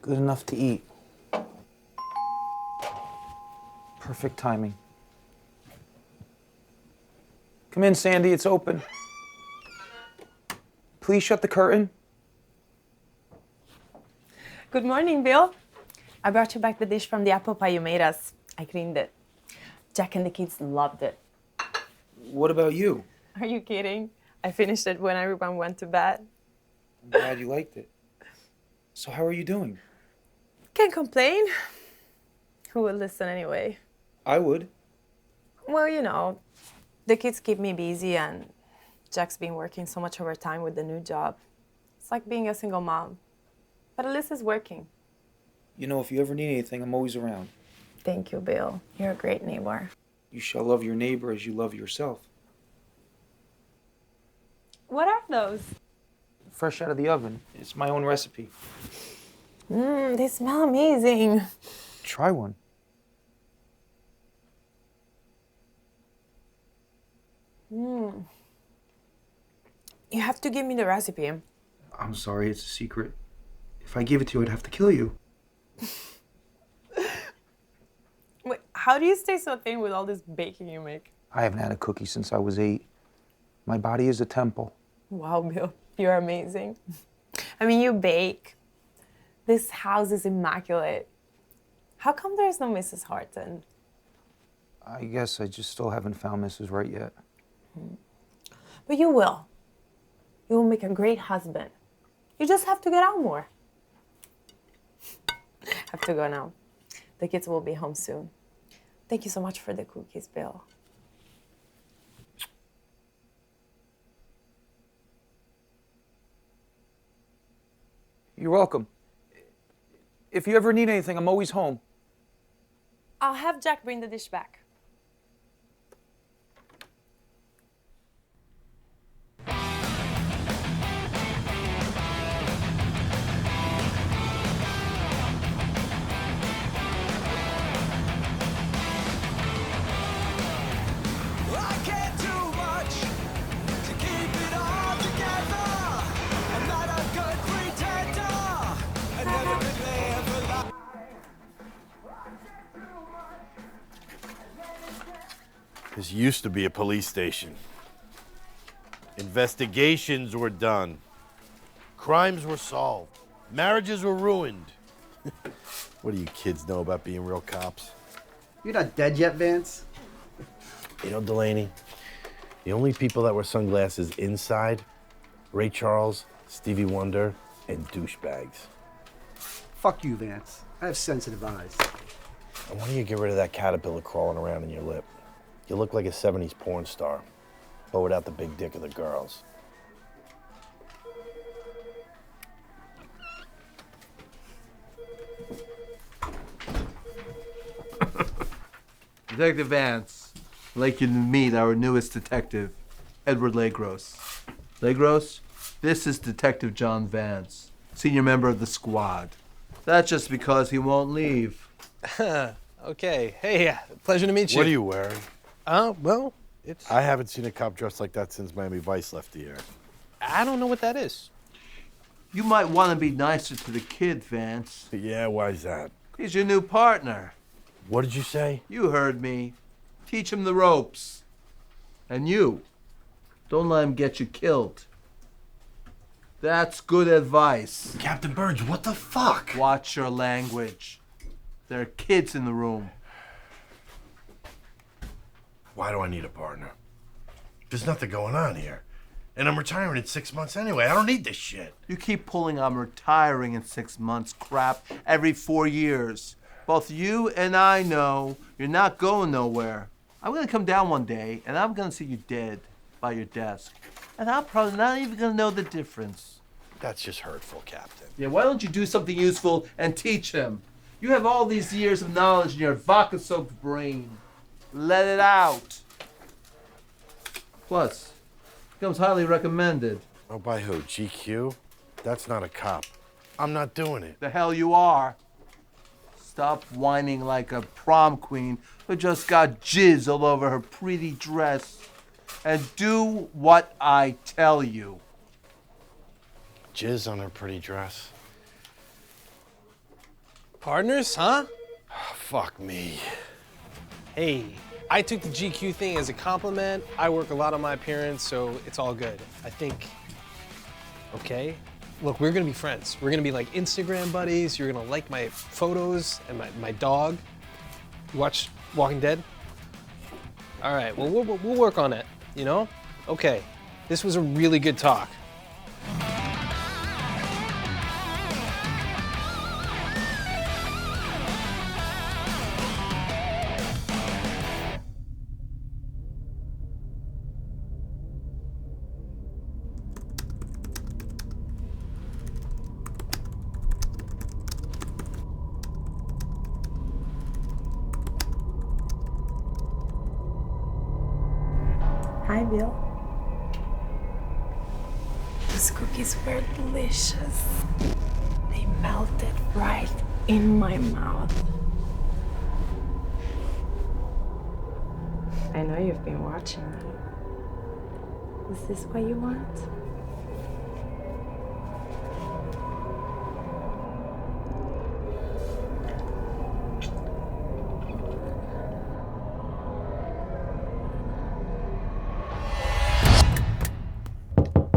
Good enough to eat. Perfect timing. Come in, Sandy, it's open. Please shut the curtain. Good morning, Bill. I brought you back the dish from the apple pie you made us. I cleaned it. Jack and the kids loved it. What about you? Are you kidding? I finished it when everyone went to bed. I'm glad you liked it. So how are you doing? Can't complain. Who would listen anyway? I would. Well, you know, the kids keep me busy and Jack's been working so much overtime with the new job. It's like being a single mom. But at least it's working. You know, if you ever need anything, I'm always around. Thank you, Bill. You're a great neighbor. You shall love your neighbor as you love yourself. What are those? Fresh out of the oven. It's my own recipe. They smell amazing. Try one. You have to give me the recipe. I'm sorry, it's a secret. If I gave it to you, I'd have to kill you. Wait, how do you stay so thin with all this baking you make? I haven't had a cookie since I was 8. My body is a temple. Wow, Bill, you're amazing. I mean, you bake. This house is immaculate. How come there's no Mrs. Horton? I guess I just still haven't found Mrs. Right yet. But you will. You will make a great husband. You just have to get out more. Have to go now. The kids will be home soon. Thank you so much for the cookies, Bill. You're welcome. If you ever need anything, I'm always home. I'll have Jack bring the dish back. This used to be a police station. Investigations were done. Crimes were solved. Marriages were ruined. What do you kids know about being real cops? You're not dead yet, Vance? You know, Delaney, the only people that wear sunglasses inside, Ray Charles, Stevie Wonder, and douchebags. Fuck you, Vance. I have sensitive eyes. And why don't you get rid of that caterpillar crawling around in your lip? You look like a 70s porn star, but without the big dick of the girls. Detective Vance, I'd like you to meet our newest detective, Edward Legros. Legros, this is Detective John Vance, senior member of the squad. That's just because he won't leave. Okay. Hey, pleasure to meet you. What are you wearing? Well, it's... I haven't seen a cop dressed like that since Miami Vice left the air. I don't know what that is. You might want to be nicer to the kid, Vance. Yeah, why's that? He's your new partner. What did you say? You heard me. Teach him the ropes. And you, don't let him get you killed. That's good advice. Captain Burge, what the fuck? Watch your language. There are kids in the room. Why do I need a partner? There's nothing going on here. And I'm retiring in 6 months anyway. I don't need this shit. You keep pulling I'm retiring in 6 months crap every 4 years. Both you and I know you're not going nowhere. I'm gonna come down one day and I'm gonna see you dead by your desk. And I'm probably not even gonna know the difference. That's just hurtful, Captain. Yeah, why don't you do something useful and teach him? You have all these years of knowledge in your vodka-soaked brain. Let it out. Plus, becomes highly recommended. Oh, by who? GQ? That's not a cop. I'm not doing it. The hell you are. Stop whining like a prom queen who just got jizz all over her pretty dress. And do what I tell you. Jizz on her pretty dress. Partners, huh? Fuck me. Hey, I took the GQ thing as a compliment. I work a lot on my appearance, so it's all good. I think, okay? Look, we're gonna be friends. We're gonna be like Instagram buddies. You're gonna like my photos and my dog. You watch Walking Dead? All right, well, we'll work on it, you know? Okay, this was a really good talk. Hi, Bill. Those cookies were delicious. They melted right in my mouth. I know you've been watching me. Is this what you want?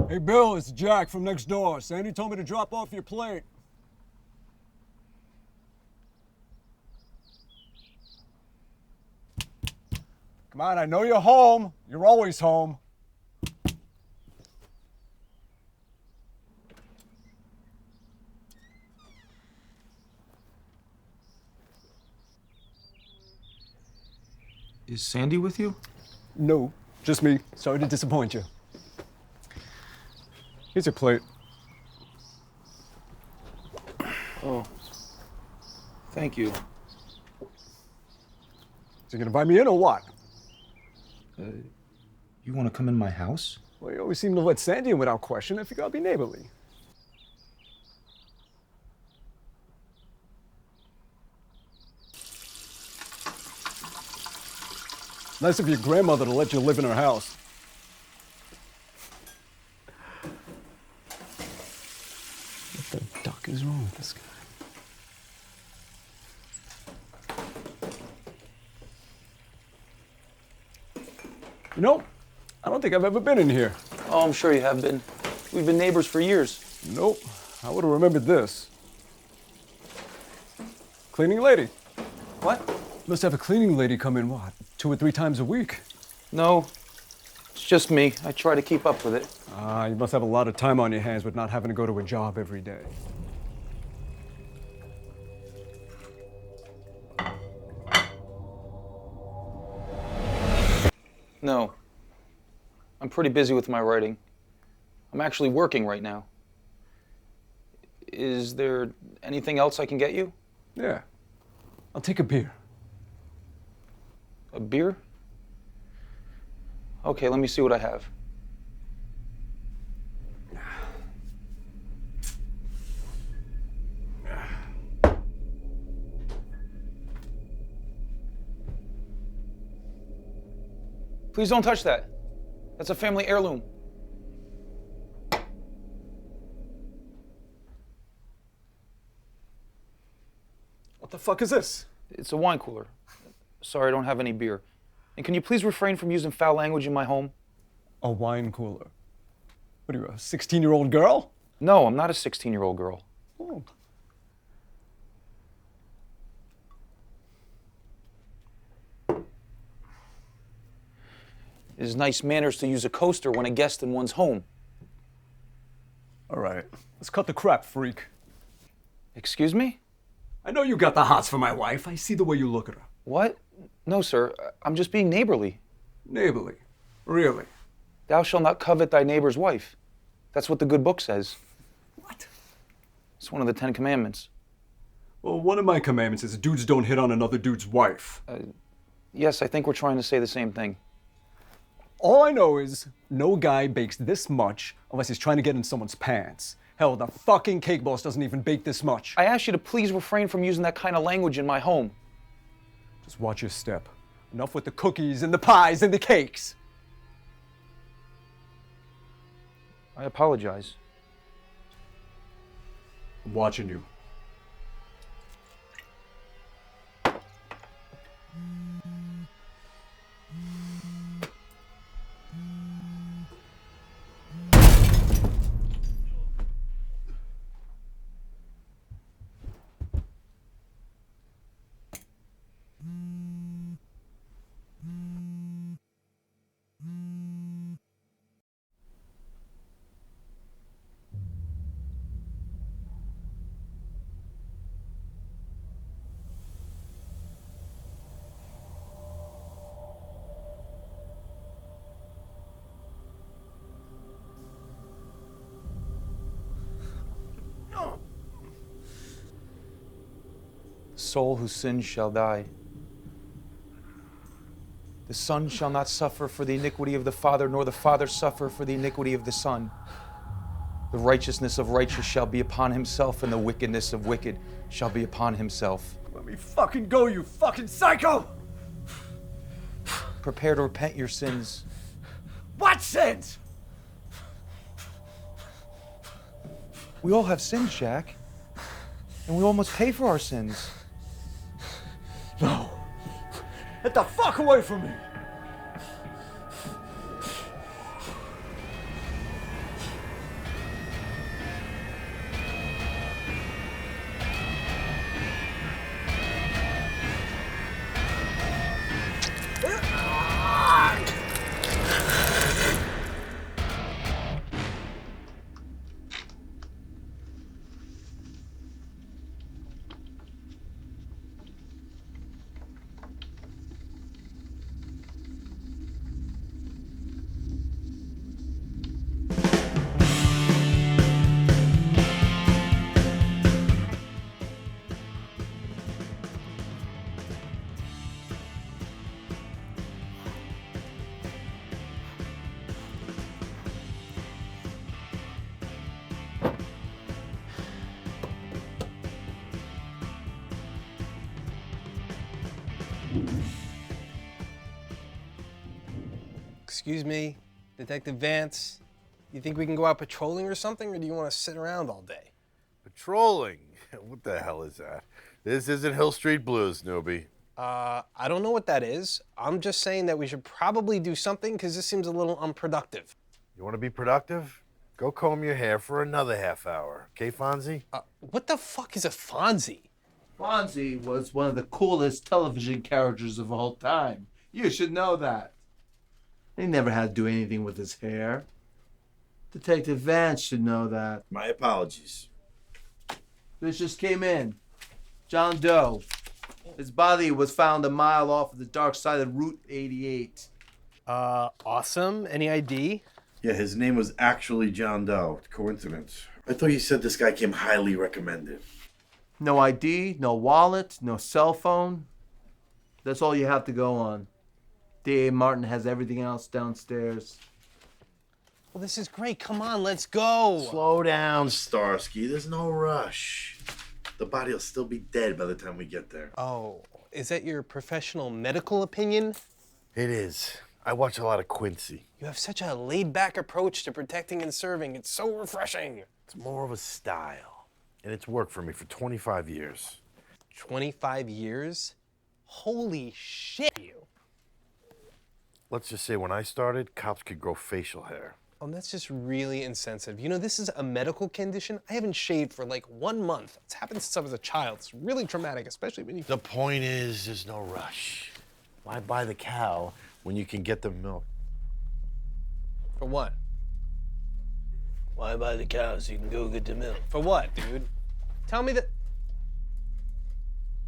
Hey, Bill, it's Jack from next door. Sandy told me to drop off your plate. Come on, I know you're home. You're always home. Is Sandy with you? No, just me. Sorry to disappoint you. Here's your plate. Oh. Thank you. So you gonna invite me in or what? You want to come in my house? Well, you always seem to let Sandy in without question. I figure I'll be neighborly. Nice of your grandmother to let you live in her house. What the duck is wrong with this guy? You know, I don't think I've ever been in here. Oh, I'm sure you have been. We've been neighbors for years. Nope, I would have remembered this. Cleaning lady. What? Must have a cleaning lady come in, what, 2 or 3 times a week? No, it's just me. I try to keep up with it. Ah, you must have a lot of time on your hands with not having to go to a job every day. No. I'm pretty busy with my writing. I'm actually working right now. Is there anything else I can get you? Yeah, I'll take a beer. A beer? Okay, let me see what I have. Please don't touch that. That's a family heirloom. What the fuck is this? It's a wine cooler. Sorry, I don't have any beer. And can you please refrain from using foul language in my home? A wine cooler. What are you, a 16-year-old girl? No, I'm not a 16-year-old girl. Oh. It is nice manners to use a coaster when a guest in one's home. All right, let's cut the crap, freak. Excuse me? I know you got the hots for my wife. I see the way you look at her. What? No, sir. I'm just being neighborly. Neighborly. Really? Thou shalt not covet thy neighbor's wife. That's what the good book says. What? It's one of the 10 Commandments. Well, one of my commandments is dudes don't hit on another dude's wife. Yes, I think we're trying to say the same thing. All I know is no guy bakes this much unless he's trying to get in someone's pants. Hell, the fucking cake boss doesn't even bake this much. I ask you to please refrain from using that kind of language in my home. Just watch your step. Enough with the cookies and the pies and the cakes. I apologize. I'm watching you. soul who sins shall die. The Son shall not suffer for the iniquity of the Father, nor the Father suffer for the iniquity of the Son. The righteousness of righteous shall be upon himself, and the wickedness of wicked shall be upon himself. Let me fucking go, you fucking psycho! Prepare to repent your sins. What sins? We all have sins, Jack. And we all must pay for our sins. No. Get the fuck away from me! Excuse me, Detective Vance. You think we can go out patrolling or something, or do you want to sit around all day? Patrolling? What the hell is that? This isn't Hill Street Blues, newbie. I don't know what that is. I'm just saying that we should probably do something because this seems a little unproductive. You want to be productive? Go comb your hair for another half hour. Okay, Fonzie? What the fuck is a Fonzie? Fonzie was one of the coolest television characters of all time. You should know that. He never had to do anything with his hair. Detective Vance should know that. My apologies. This just came in. John Doe. His body was found a mile off of the dark side of Route 88. Awesome. Any ID? Yeah, his name was actually John Doe. Coincidence. I thought you said this guy came highly recommended. No ID, no wallet, no cell phone. That's all you have to go on. D.A. Martin has everything else downstairs. Well, this is great. Come on, let's go. Slow down, Starsky. There's no rush. The body will still be dead by the time we get there. Oh, is that your professional medical opinion? It is. I watch a lot of Quincy. You have such a laid-back approach to protecting and serving. It's so refreshing. It's more of a style. And it's worked for me for 25 years. 25 years? Holy shit, you. Let's just say when I started, cops could grow facial hair. Oh, that's just really insensitive. You know, this is a medical condition. I haven't shaved for like 1 month. It's happened since I was a child. It's really traumatic, especially when you... The point is, there's no rush. Why buy the cow when you can get the milk? For what? Why buy the cow so you can go get the milk? For what, dude? Tell me that...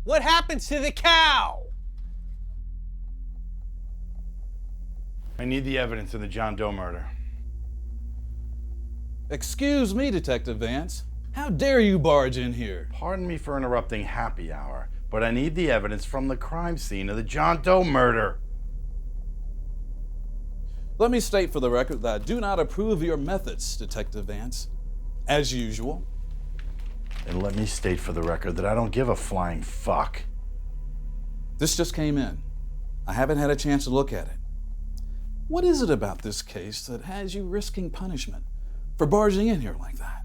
What happens to the cow? I need the evidence of the John Doe murder. Excuse me, Detective Vance. How dare you barge in here? Pardon me for interrupting happy hour, but I need the evidence from the crime scene of the John Doe murder. Let me state for the record that I do not approve of your methods, Detective Vance. As usual. And let me state for the record that I don't give a flying fuck. This just came in. I haven't had a chance to look at it. What is it about this case that has you risking punishment for barging in here like that?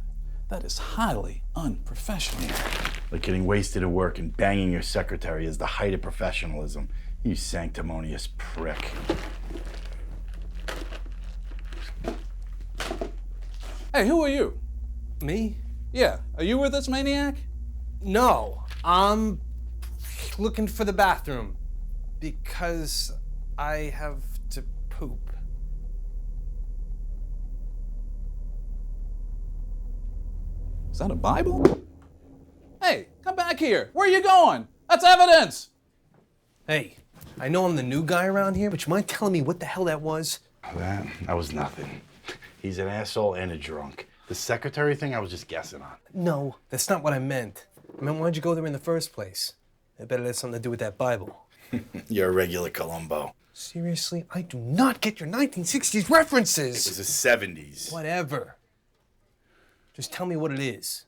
That is highly unprofessional. Like getting wasted at work and banging your secretary is the height of professionalism. You sanctimonious prick. Hey, who are you? Me? Yeah, are you with this maniac? No, I'm looking for the bathroom because I have to poop. Is that a Bible? Hey, come back here. Where are you going? That's evidence. Hey, I know I'm the new guy around here, but you mind telling me what the hell that was? That was nothing. He's an asshole and a drunk. The secretary thing I was just guessing on. No, that's not what I meant. I meant, why'd you go there in the first place? I bet it has something to do with that Bible. You're a regular Columbo. Seriously? I do not get your 1960s references! It was the 70s. Whatever. Just tell me what it is.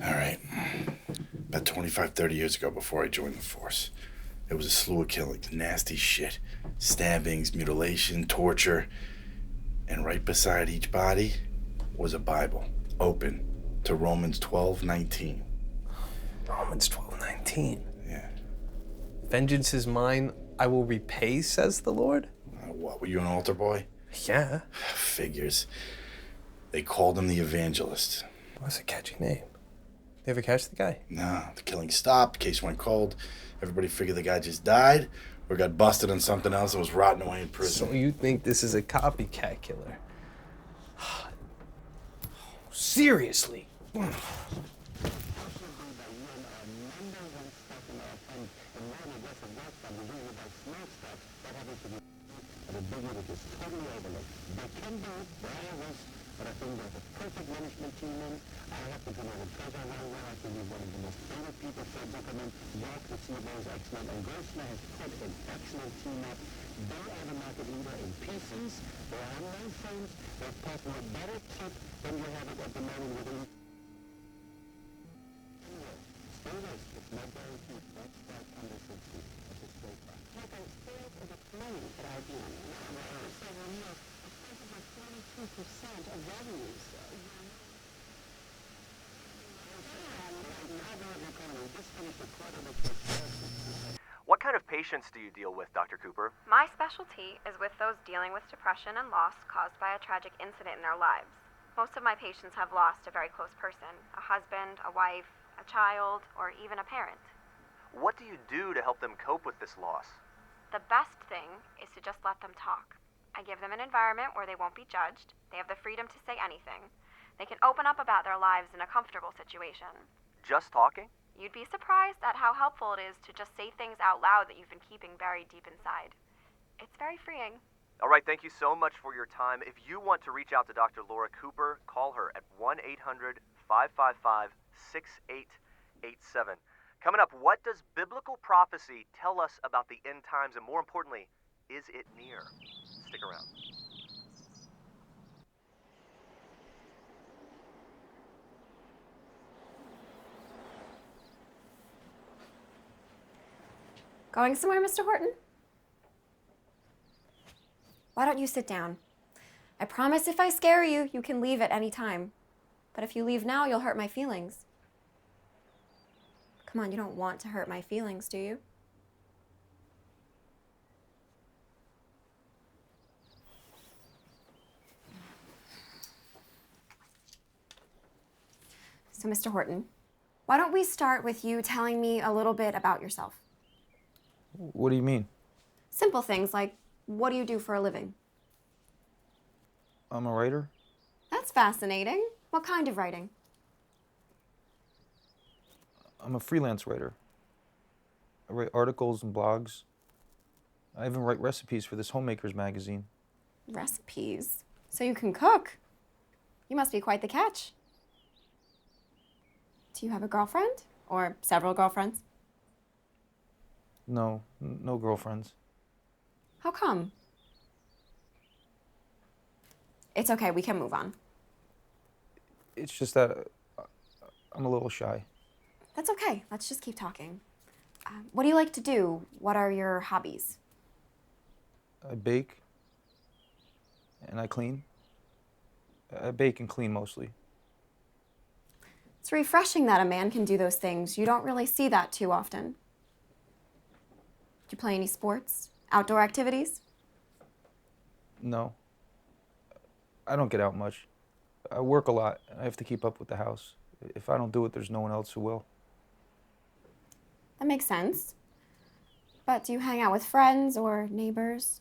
All right. About 25, 30 years ago, before I joined the force, there was a slew of killings, nasty shit. Stabbings, mutilation, torture. And right beside each body was a Bible, open to Romans 12:19. Romans 12:19. Yeah. Vengeance is mine, I will repay, says the Lord? What, were you an altar boy? Yeah. Figures. They called him the Evangelist. That's a catchy name. You ever catch the guy? No, the killing stopped, case went cold. Everybody figured the guy just died or got busted on something else and was rotting away in prison. So you think this is a copycat killer? Seriously? What kind of patients do you deal with, Dr. Cooper? My specialty is with those dealing with depression and loss caused by a tragic incident in their lives. Most of my patients have lost a very close person, a husband, a wife, a child, or even a parent. What do you do to help them cope with this loss? The best thing is to just let them talk. I give them an environment where they won't be judged. They have the freedom to say anything. They can open up about their lives in a comfortable situation. Just talking? You'd be surprised at how helpful it is to just say things out loud that you've been keeping buried deep inside. It's very freeing. All right, thank you so much for your time. If you want to reach out to Dr. Laura Cooper, call her at 1-800-555-6887. Coming up, what does biblical prophecy tell us about the end times, and more importantly, is it near? Stick around. Going somewhere, Mr. Horton? Why don't you sit down? I promise if I scare you, you can leave at any time. But if you leave now, you'll hurt my feelings. Come on, you don't want to hurt my feelings, do you? So, Mr. Horton, why don't we start with you telling me a little bit about yourself? What do you mean? Simple things like, what do you do for a living? I'm a writer. That's fascinating. What kind of writing? I'm a freelance writer. I write articles and blogs. I even write recipes for this homemaker's magazine. Recipes? So you can cook? You must be quite the catch. Do you have a girlfriend? Or several girlfriends? No, no girlfriends. How come? It's okay, we can move on. It's just that I'm a little shy. That's okay, let's just keep talking. What do you like to do? What are your hobbies? I bake and I clean. I bake and clean mostly. It's refreshing that a man can do those things. You don't really see that too often. Do you play any sports? Outdoor activities? No. I don't get out much. I work a lot. I have to keep up with the house. If I don't do it, there's no one else who will. That makes sense. But do you hang out with friends or neighbors?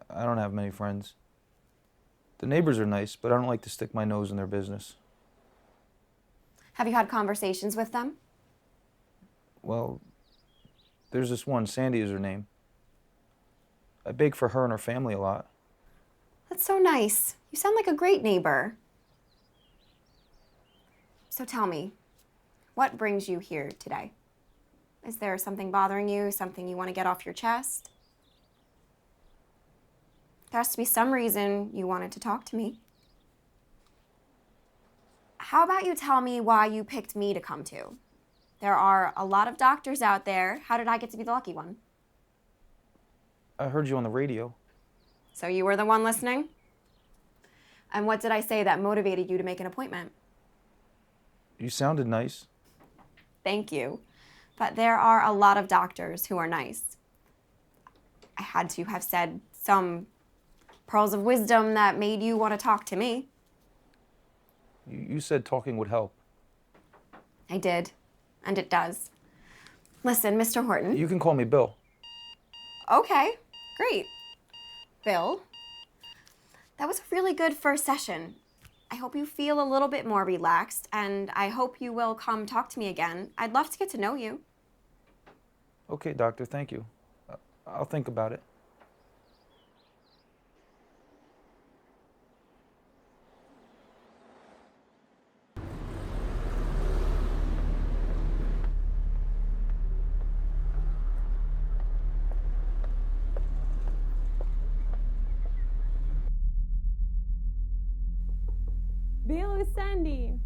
I don't have many friends. The neighbors are nice, but I don't like to stick my nose in their business. Have you had conversations with them? Well, there's this one, Sandy is her name. I bake for her and her family a lot. That's so nice. You sound like a great neighbor. So tell me, What brings you here today? Is there something bothering you, something you want to get off your chest? There has to be some reason you wanted to talk to me. How about you tell me why you picked me to come to? There are a lot of doctors out there. How did I get to be the lucky one? I heard you on the radio. So you were the one listening? And what did I say that motivated you to make an appointment? You sounded nice. Thank you. But there are a lot of doctors who are nice. I had to have said some pearls of wisdom that made you want to talk to me. You said talking would help. I did, and it does. Listen, Mr. Horton. You can call me Bill. Okay, great. Bill, that was a really good first session. I hope you feel a little bit more relaxed, and I hope you will come talk to me again. I'd love to get to know you. Okay, doctor, thank you. I'll think about it. Bill, it's Sandy.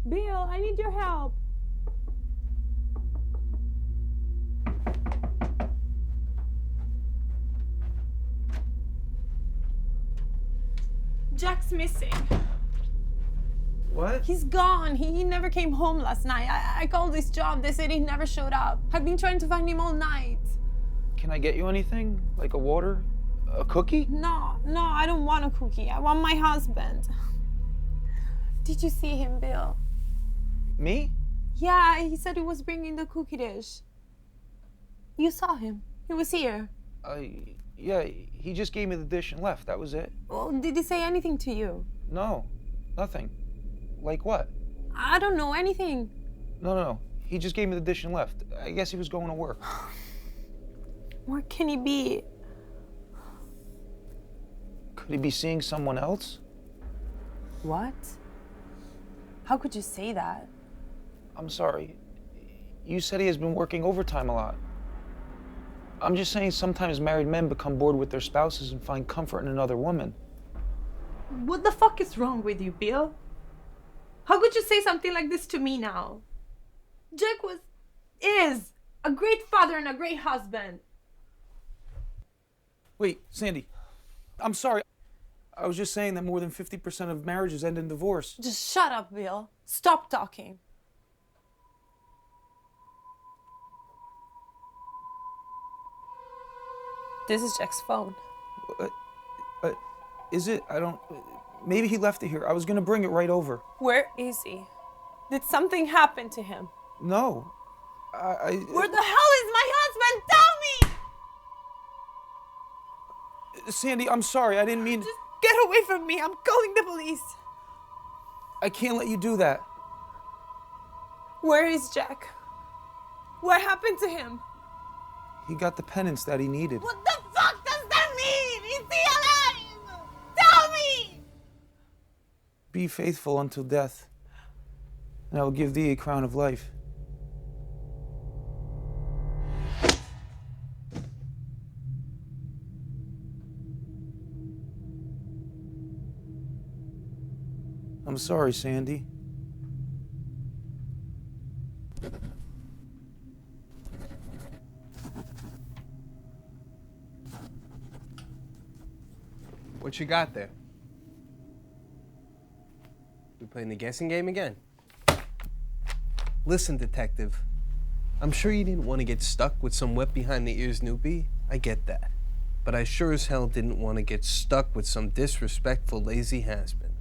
Bill, I need your help. Jack's missing. What? He's gone. He never came home last night. I called this job. They said he never showed up. I've been trying to find him all night. Can I get you anything? Like a water? A cookie? No, I don't want a cookie. I want my husband. Did you see him, Bill? Me? Yeah, he said he was bringing the cookie dish. You saw him. He was here. Yeah, he just gave me the dish and left. That was it. Well, did he say anything to you? No, nothing. Like what? I don't know, anything. No. He just gave me the dish and left. I guess he was going to work. Where can he be? Could he be seeing someone else? What? How could you say that? I'm sorry. You said he has been working overtime a lot. I'm just saying sometimes married men become bored with their spouses and find comfort in another woman. What the fuck is wrong with you, Bill? How could you say something like this to me now? Jack is a great father and a great husband. Wait, Sandy. I'm sorry. I was just saying that more than 50% of marriages end in divorce. Just shut up, Bill. Stop talking. This is Jack's phone. Is it? I don't... Maybe he left it here. I was gonna bring it right over. Where is he? Did something happen to him? No. Where the hell is my husband? Tell me! Sandy, I'm sorry. I didn't mean... Just get away from me. I'm calling the police. I can't let you do that. Where is Jack? What happened to him? He got the penance that he needed. What the fuck does that mean? Is he alive? Tell me! Be faithful until death, and I will give thee a crown of life. I'm sorry, Sandy. What you got there? We playing the guessing game again? Listen, detective. I'm sure you didn't want to get stuck with some wet behind the ears newbie. I get that. But I sure as hell didn't want to get stuck with some disrespectful, lazy has-been.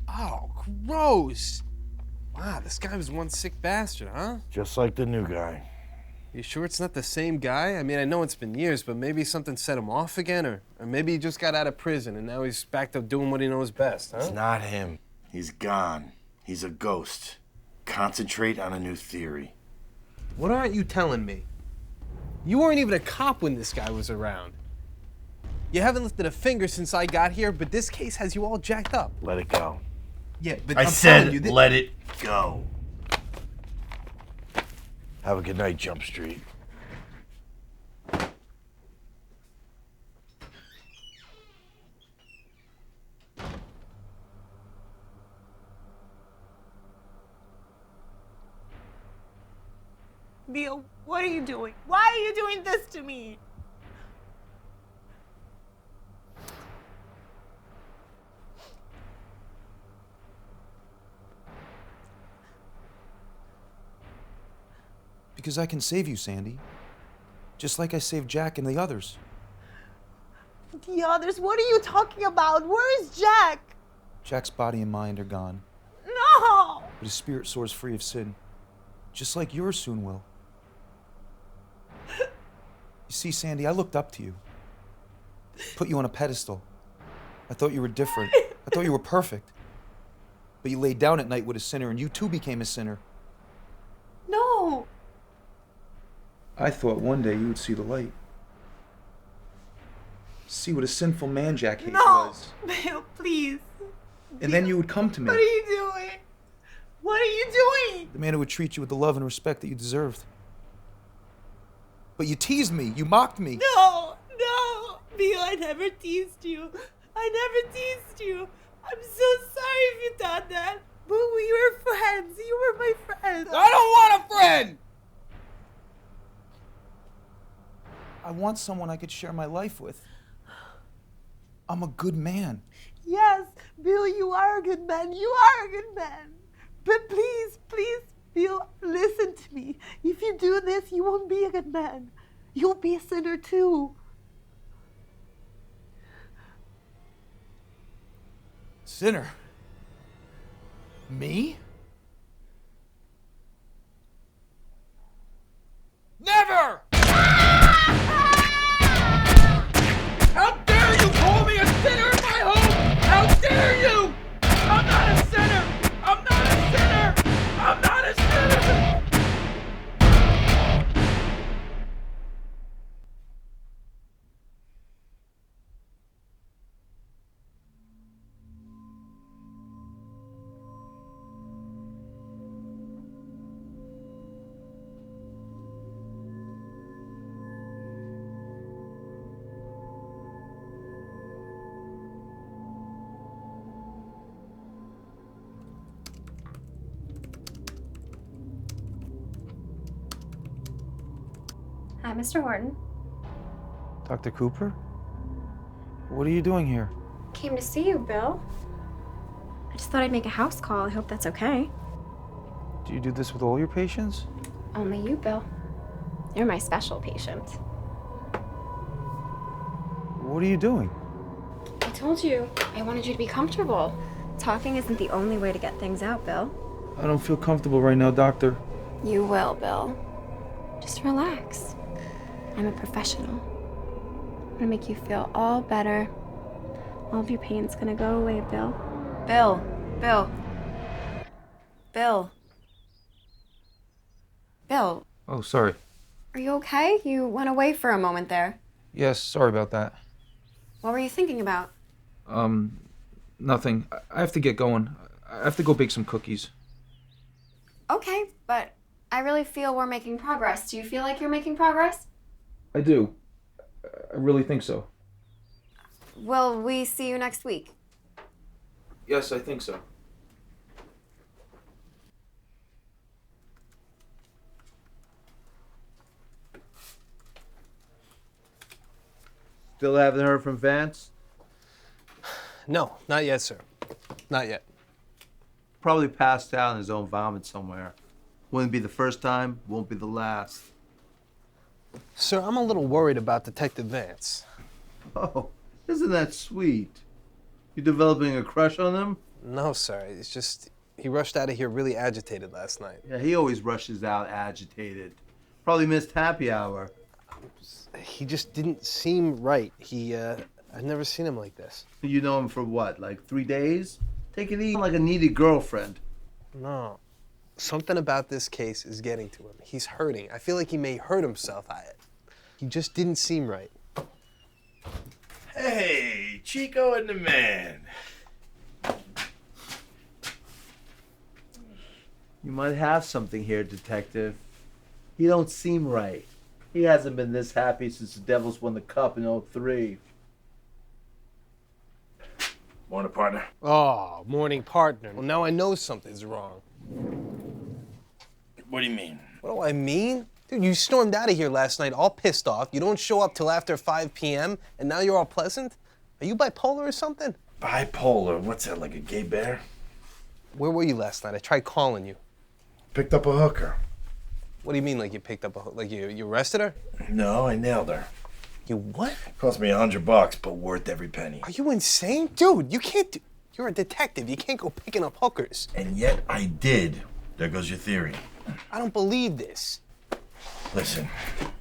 Oh, gross! Wow, this guy was one sick bastard, huh? Just like the new guy. You sure it's not the same guy? I mean, I know it's been years, but maybe something set him off again, or maybe he just got out of prison and now he's back to doing what he knows best, huh? It's not him. He's gone. He's a ghost. Concentrate on a new theory. What aren't you telling me? You weren't even a cop when this guy was around. You haven't lifted a finger since I got here, but this case has you all jacked up. Let it go. Yeah, but I I'm said telling you, let it go. Have a good night, Jump Street. Bill, what are you doing? Why are you doing this to me? Because I can save you, Sandy. Just like I saved Jack and the others. The others? What are you talking about? Where is Jack? Jack's body and mind are gone, No! but his spirit soars free of sin. Just like yours soon will. You see, Sandy, I looked up to you. Put you on a pedestal. I thought you were different. I thought you were perfect. But you laid down at night with a sinner, and you too became a sinner. No! I thought one day you would see the light. See what a sinful man Jack Hayes was. Bill, please. And then you would come to me. What are you doing? What are you doing? The man who would treat you with the love and respect that you deserved. But you teased me. You mocked me. No! Bill, I never teased you. I never teased you. I'm so sorry if you thought that. But we were friends. You were my friend. I don't want a friend! I want someone I could share my life with. I'm a good man. Yes, Bill, you are a good man. You are a good man. But please, Bill, listen to me. If you do this, you won't be a good man. You'll be a sinner too. Sinner? Me? Never! How dare you call me a sinner in my home? How dare you! I'm not a sinner! I'm not a sinner! I'm not a sinner! Hi, Mr. Horton. Dr. Cooper? What are you doing here? Came to see you, Bill. I just thought I'd make a house call. I hope that's okay. Do you do this with all your patients? Only you, Bill. You're my special patient. What are you doing? I told you, I wanted you to be comfortable. Talking isn't the only way to get things out, Bill. I don't feel comfortable right now, doctor. You will, Bill. Just relax. I'm a professional. I'm gonna make you feel all better. All of your pain's gonna go away, Bill. Bill. Bill, Oh, sorry. are you okay? You went away for a moment there. Yes, sorry about that. What were you thinking about? Nothing. I have to get going. I have to go bake some cookies. Okay, but I really feel we're making progress. Do you feel like you're making progress? I do. I really think so. Will we see you next week? Yes, I think so. Still haven't heard from Vance? No, not yet, sir. Not yet. Probably passed out in his own vomit somewhere. Wouldn't be the first time, won't be the last. Sir, I'm a little worried about Detective Vance. Oh, isn't that sweet? You developing a crush on him? No, sir. It's just he rushed out of here really agitated last night. Yeah, he always rushes out agitated. Probably missed happy hour. He just didn't seem right. I've never seen him like this. You know him for what, like 3 days? Take it easy like a needy girlfriend. No. Something about this case is getting to him. He's hurting. I feel like he may hurt himself. He just didn't seem right. Hey, Hey, Chico and the man. You might have something here, Detective. He don't seem right. He hasn't been this happy since the Devils won the Cup in '03. Morning, partner. Oh, morning, partner. Well, now I know something's wrong. What do you mean? What do I mean? Dude, you stormed out of here last night all pissed off. You don't show up till after 5 p.m., and now you're all pleasant? Are you bipolar or something? Bipolar? What's that, like a gay bear? Where were you last night? I tried calling you. Picked up a hooker. What do you mean, like you picked up a, like you arrested her? No, I nailed her. You what? Cost me $100, but worth every penny. Are you insane? Dude, you can't do, you're a detective. You can't go picking up hookers. And yet I did. There goes your theory. I don't believe this. Listen,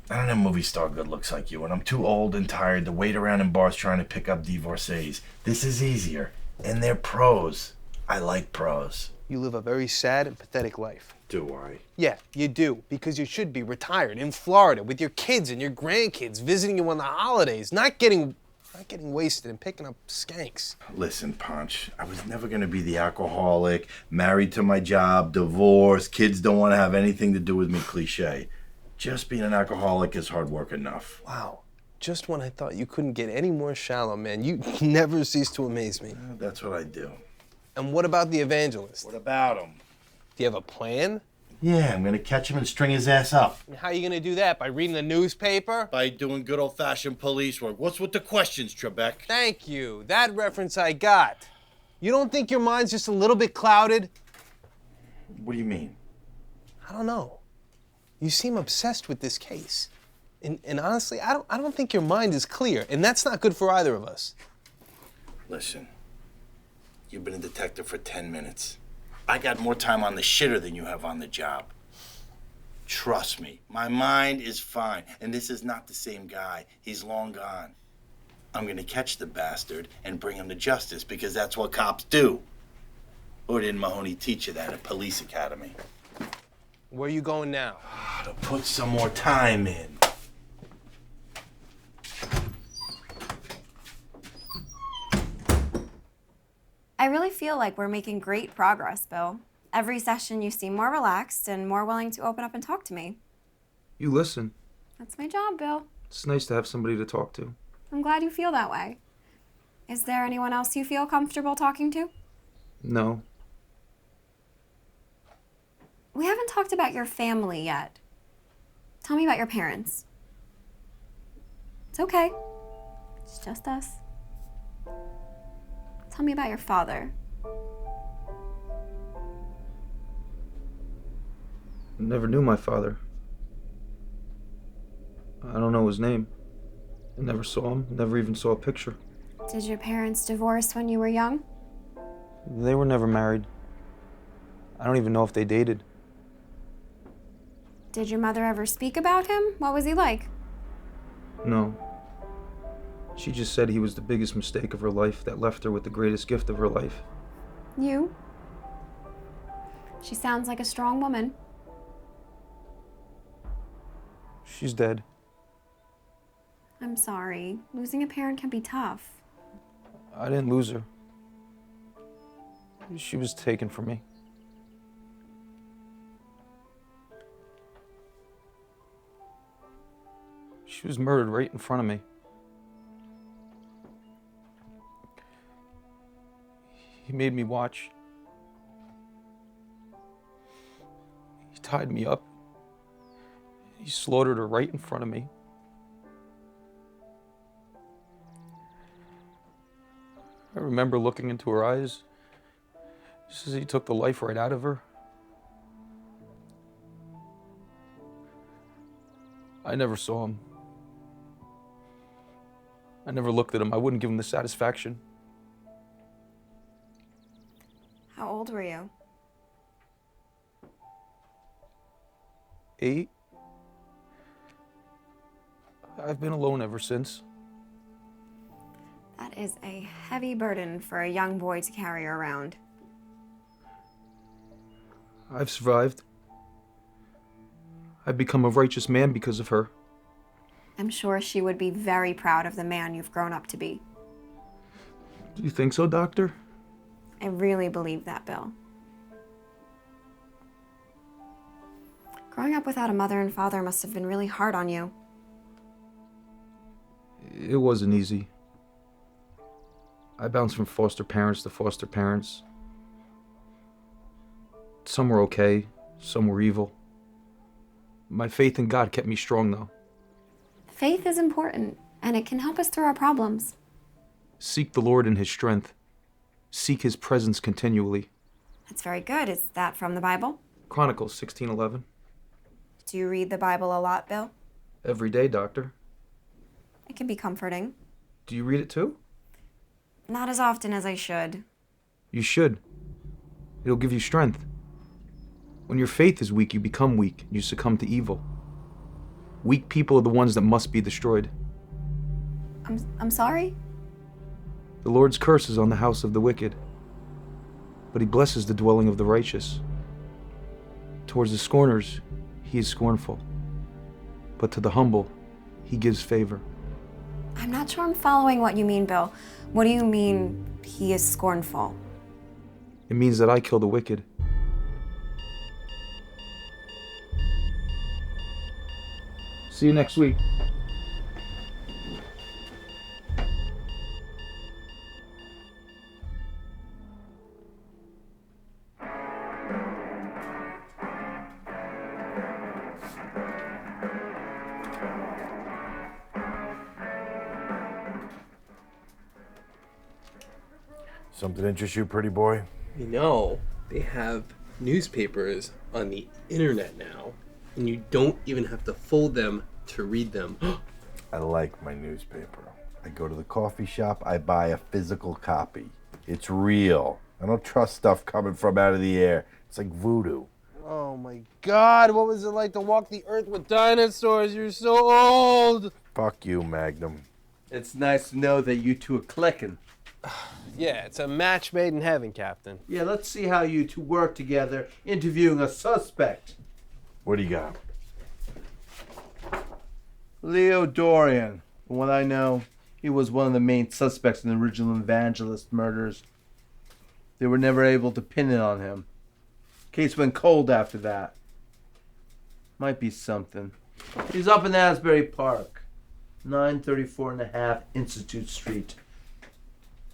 I don't have movie star good looks like you, and I'm too old and tired to wait around in bars trying to pick up divorcees. This is easier. And they're pros. I like pros. You live a very sad and pathetic life. Do I? Yeah, you do, because you should be retired in Florida with your kids and your grandkids visiting you on the holidays, not getting wasted and picking up skanks. Listen, Punch, I was never gonna be the alcoholic, married to my job, divorced, kids don't want to have anything to do with me cliche. Just being an alcoholic is hard work enough. Wow. Just when I thought you couldn't get any more shallow, man, you never cease to amaze me. That's what I do. And what about the Evangelist? What about him? Do you have a plan? Yeah, I'm gonna catch him and string his ass up. And how are you gonna do that? By reading the newspaper? By doing good old-fashioned police work. What's with the questions, Trebek? Thank you. That reference I got. You don't think your mind's just a little bit clouded? What do you mean? I don't know. You seem obsessed with this case. And honestly, I don't think your mind is clear, and that's not good for either of us. Listen, you've been a detective for 10 minutes. I got more time on the shitter than you have on the job. Trust me, my mind is fine, and this is not the same guy. He's long gone. I'm gonna catch the bastard and bring him to justice because that's what cops do. Or didn't Mahoney teach you that at police academy? Where are you going now? To put some more time in. I really feel like we're making great progress, Bill. Every session you seem more relaxed and more willing to open up and talk to me. You listen. That's my job, Bill. It's nice to have somebody to talk to. I'm glad you feel that way. Is there anyone else you feel comfortable talking to? No. We haven't talked about your family yet. Tell me about your parents. It's okay. It's just us. Tell me about your father. I never knew my father. I don't know his name. I never saw him, never even saw a picture. Did your parents divorce when you were young? They were never married. I don't even know if they dated. Did your mother ever speak about him? What was he like? No. She just said he was the biggest mistake of her life that left her with the greatest gift of her life. You? She sounds like a strong woman. She's dead. I'm sorry. Losing a parent can be tough. I didn't lose her. She was taken from me. She was murdered right in front of me. He made me watch. He tied me up. He slaughtered her right in front of me. I remember looking into her eyes just as he took the life right out of her. I never saw him. I never looked at him. I wouldn't give him the satisfaction. How old were you? 8. I've been alone ever since. That is a heavy burden for a young boy to carry around. I've survived. I've become a righteous man because of her. I'm sure she would be very proud of the man you've grown up to be. Do you think so, Doctor? I really believe that, Bill. Growing up without a mother and father must have been really hard on you. It wasn't easy. I bounced from foster parents to foster parents. Some were okay, some were evil. My faith in God kept me strong, though. Faith is important, and it can help us through our problems. Seek the Lord in His strength. Seek His presence continually. That's very good. Is that from the Bible? Chronicles 16:11. Do you read the Bible a lot, Bill? Every day, Doctor. It can be comforting. Do you read it too? Not as often as I should. You should. It'll give you strength. When your faith is weak, you become weak. You succumb to evil. Weak people are the ones that must be destroyed. I'm sorry? The Lord's curse is on the house of the wicked, but He blesses the dwelling of the righteous. Towards the scorners, He is scornful, but to the humble, He gives favor. I'm not sure I'm following what you mean, Bill. What do you mean, He is scornful? It means that I kill the wicked. See you next week. Something interests you, pretty boy? You know, they have newspapers on the internet now, and you don't even have to fold them to read them. I like my newspaper. I go to the coffee shop, I buy a physical copy. It's real. I don't trust stuff coming from out of the air. It's like voodoo. Oh my God, what was it like to walk the earth with dinosaurs? You're so old. Fuck you, Magnum. It's nice to know that you two are clicking. Yeah, it's a match made in heaven, Captain. Yeah, let's see how you two work together interviewing a suspect. What do you got? Leo Dorian. From what I know, he was one of the main suspects in the original Evangelist murders. They were never able to pin it on him. Case went cold after that. Might be something. He's up in Asbury Park, 934 and a half Institute Street.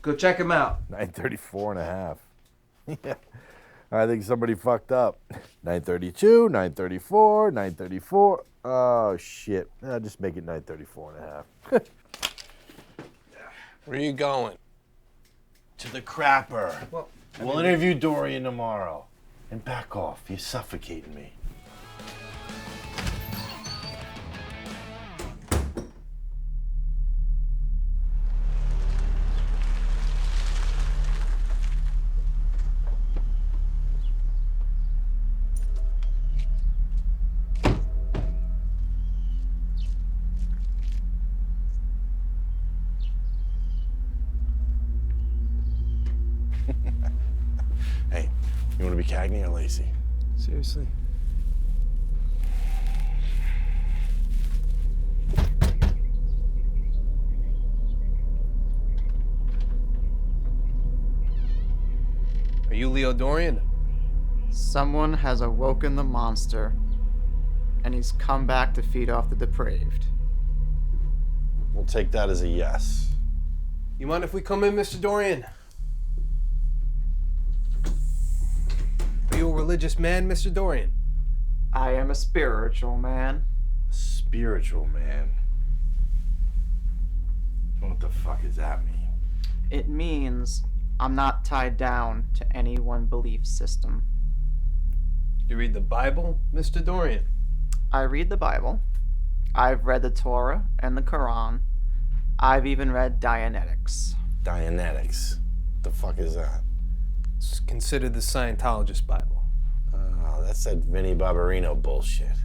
Go check him out. 934 and a half. Yeah. I think somebody fucked up. 932, 934, 934. Oh, shit. I'll just make it 934 and a half. Where are you going? To the crapper. Well, We'll interview Dorian tomorrow. And back off. You're suffocating me. Hey, you want to be Cagney or Lacey? Seriously? Are you Leo Dorian? Someone has awoken the monster, and he's come back to feed off the depraved. We'll take that as a yes. You mind if we come in, Mr. Dorian? Are you a religious man, Mr. Dorian? I am a spiritual man. Spiritual man. What the fuck does that mean? It means I'm not tied down to any one belief system. You read the Bible, Mr. Dorian? I read the Bible. I've read the Torah and the Quran. I've even read Dianetics. Dianetics. What the fuck is that? It's considered the Scientologist Bible. Oh, that's that Vinnie Barbarino bullshit.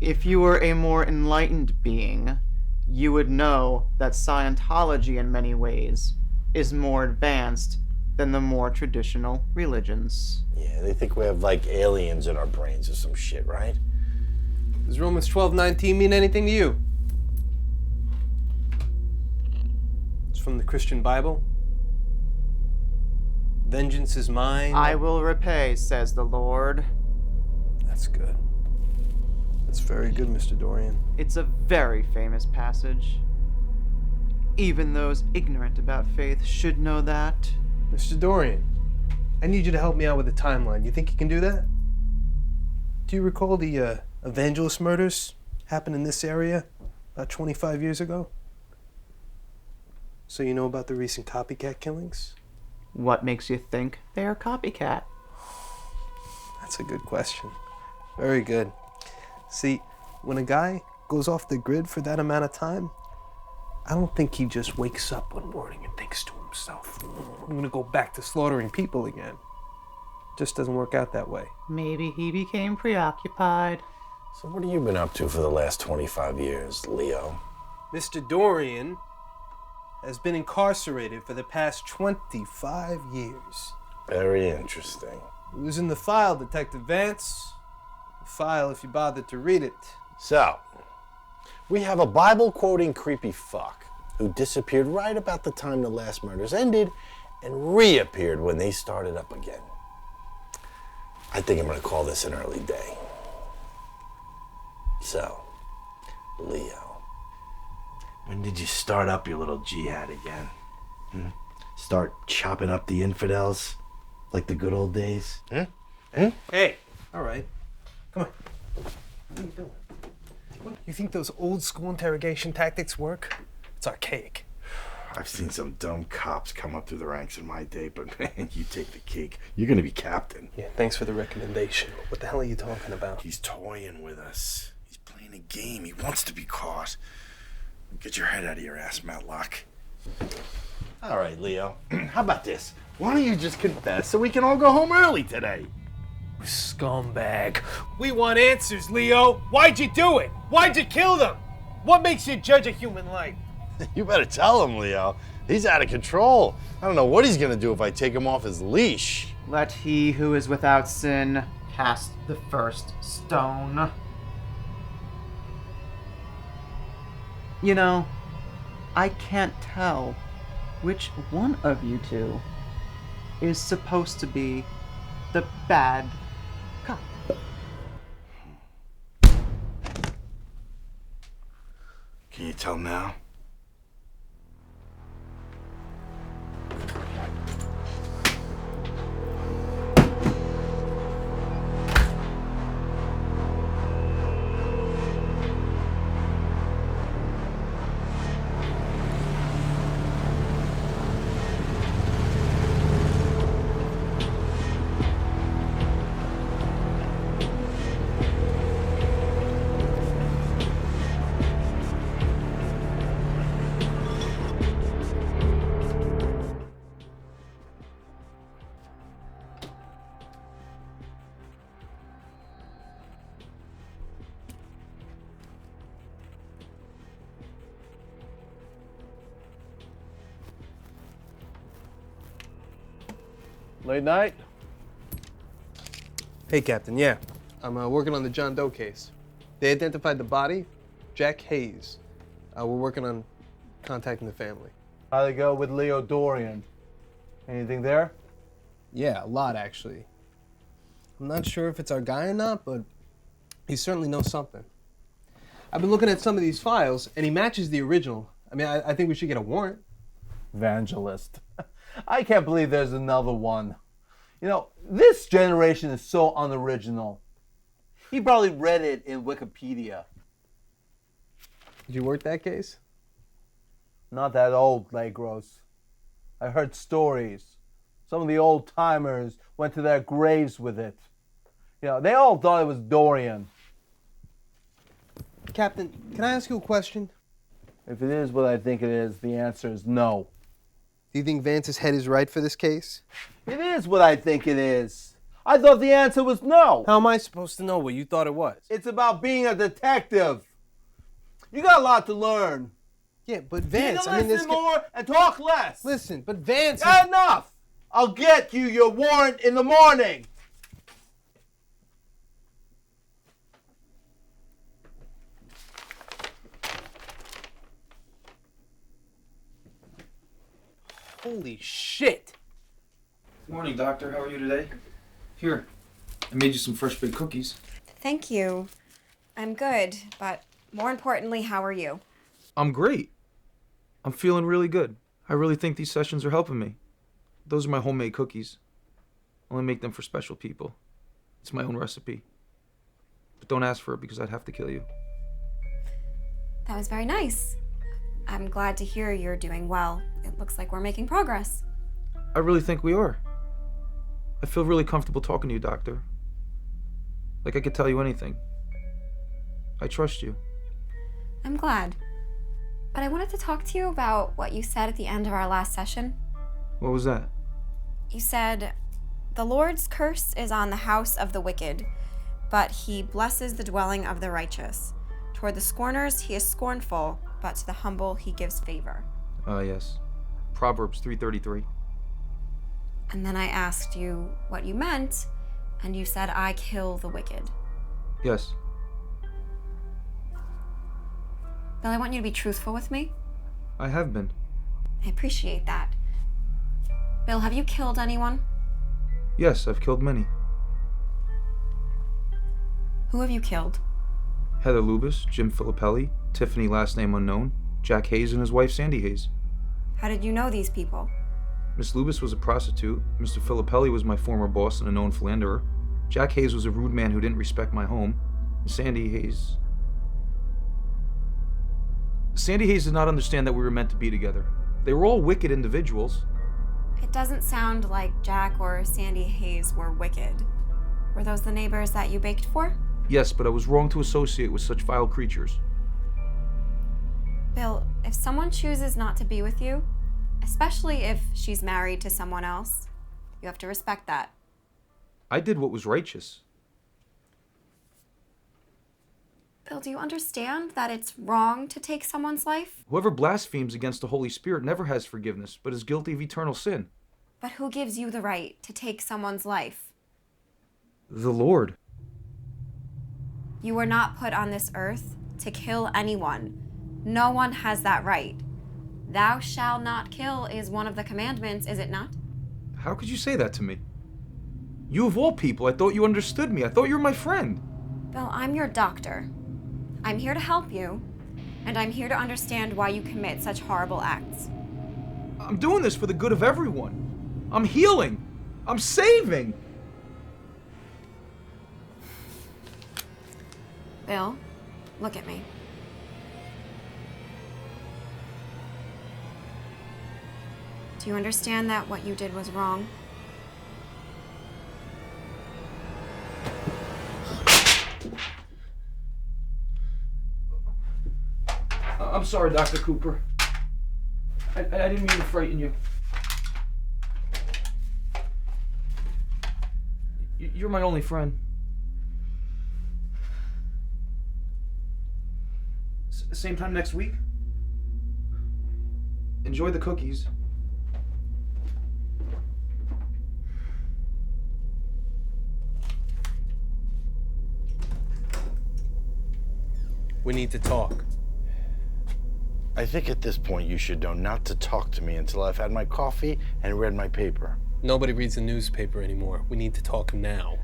If you were a more enlightened being, you would know that Scientology in many ways is more advanced than the more traditional religions. Yeah, they think we have like aliens in our brains or some shit, right? Does Romans 12:19 mean anything to you? It's from the Christian Bible. Vengeance is mine. I will repay, says the Lord. That's good. That's very good, Mr. Dorian. It's a very famous passage. Even those ignorant about faith should know that. Mr. Dorian, I need you to help me out with the timeline. You think you can do that? Do you recall the Evangelist murders happened in this area about 25 years ago? So you know about the recent copycat killings? What makes you think they're copycat? That's a good question. Very good. See, when a guy goes off the grid for that amount of time, I don't think he just wakes up one morning and thinks to himself, I'm gonna go back to slaughtering people again. Just doesn't work out that way. Maybe he became preoccupied. So what have you been up to for the last 25 years, Leo? Mr. Dorian has been incarcerated for the past 25 years. Very interesting. It was in the file, Detective Vance. The file, if you bothered to read it. So, we have a Bible-quoting creepy fuck who disappeared right about the time the last murders ended and reappeared when they started up again. I think I'm gonna call this an early day. So, Leo, when did you start up your little jihad again? Start chopping up the infidels like the good old days? Hey, all right. Come on. What are you doing? You think those old school interrogation tactics work? It's archaic. I've seen some dumb cops come up through the ranks in my day, but man, you take the cake. You're gonna be captain. Yeah, thanks for the recommendation. What the hell are you talking about? He's toying with us. He's playing a game. He wants to be caught. Get your head out of your ass, Matlock. All right, Leo. How about this? Why don't you just confess so we can all go home early today? Scumbag. We want answers, Leo. Why'd you do it? Why'd you kill them? What makes you judge a human life? You better tell him, Leo. He's out of control. I don't know what he's gonna do if I take him off his leash. Let he who is without sin cast the first stone. You know, I can't tell which one of you two is supposed to be the bad cop. Can you tell now? Late night? Hey, Captain, yeah. I'm working on the John Doe case. They identified the body, Jack Hayes. We're working on contacting the family. How'd it go with Leo Dorian? Anything there? Yeah, a lot, actually. I'm not sure if it's our guy or not, but he certainly knows something. I've been looking at some of these files, and he matches the original. I mean, I think we should get a warrant. Evangelist. I can't believe there's another one. You know, this generation is so unoriginal. He probably read it in Wikipedia. Did you work that case? Not that old, Legros. I heard stories. Some of the old timers went to their graves with it. You know, they all thought it was Dorian. Captain, can I ask you a question? If it is what I think it is, the answer is no. Do you think Vance's head is right for this case? It is what I think it is. I thought the answer was no. How am I supposed to know what you thought it was? It's about being a detective. You got a lot to learn. Yeah, but You Vance, need to listen more and talk less. Listen, but Vance... Enough! I'll get you your warrant in the morning. Holy shit! Morning, Doctor. How are you today? Here, I made you some fresh baked cookies. Thank you. I'm good, but more importantly, how are you? I'm great. I'm feeling really good. I really think these sessions are helping me. Those are my homemade cookies. I only make them for special people. It's my own recipe. But don't ask for it because I'd have to kill you. That was very nice. I'm glad to hear you're doing well. It looks like we're making progress. I really think we are. I feel really comfortable talking to you, Doctor. Like I could tell you anything. I trust you. I'm glad. But I wanted to talk to you about what you said at the end of our last session. What was that? You said, "The Lord's curse is on the house of the wicked, but he blesses the dwelling of the righteous. Toward the scorners he is scornful, but to the humble he gives favor." Yes. Proverbs 3:33. And then I asked you what you meant, and you said, "I kill the wicked." Yes. Bill, I want you to be truthful with me. I have been. I appreciate that. Bill, have you killed anyone? Yes, I've killed many. Who have you killed? Heather Lubis, Jim Filippelli, Tiffany last name unknown, Jack Hayes and his wife Sandy Hayes. How did you know these people? Miss Lubis was a prostitute, Mr. Filippelli was my former boss and a known philanderer, Jack Hayes was a rude man who didn't respect my home, and Sandy Hayes did not understand that we were meant to be together. They were all wicked individuals. It doesn't sound like Jack or Sandy Hayes were wicked. Were those the neighbors that you baked for? Yes, but I was wrong to associate with such vile creatures. Bill, if someone chooses not to be with you, especially if she's married to someone else, you have to respect that. I did what was righteous. Bill, do you understand that it's wrong to take someone's life? Whoever blasphemes against the Holy Spirit never has forgiveness, but is guilty of eternal sin. But who gives you the right to take someone's life? The Lord. You were not put on this earth to kill anyone. No one has that right. Thou shalt not kill is one of the commandments, is it not? How could you say that to me? You of all people, I thought you understood me. I thought you were my friend. Bill, I'm your doctor. I'm here to help you, and I'm here to understand why you commit such horrible acts. I'm doing this for the good of everyone. I'm healing. I'm saving. Bill, look at me. Do you understand that what you did was wrong? I'm sorry, Dr. Cooper. I didn't mean to frighten you. You're my only friend. Same time next week? Enjoy the cookies. We need to talk. I think at this point you should know not to talk to me until I've had my coffee and read my paper. Nobody reads the newspaper anymore. We need to talk now.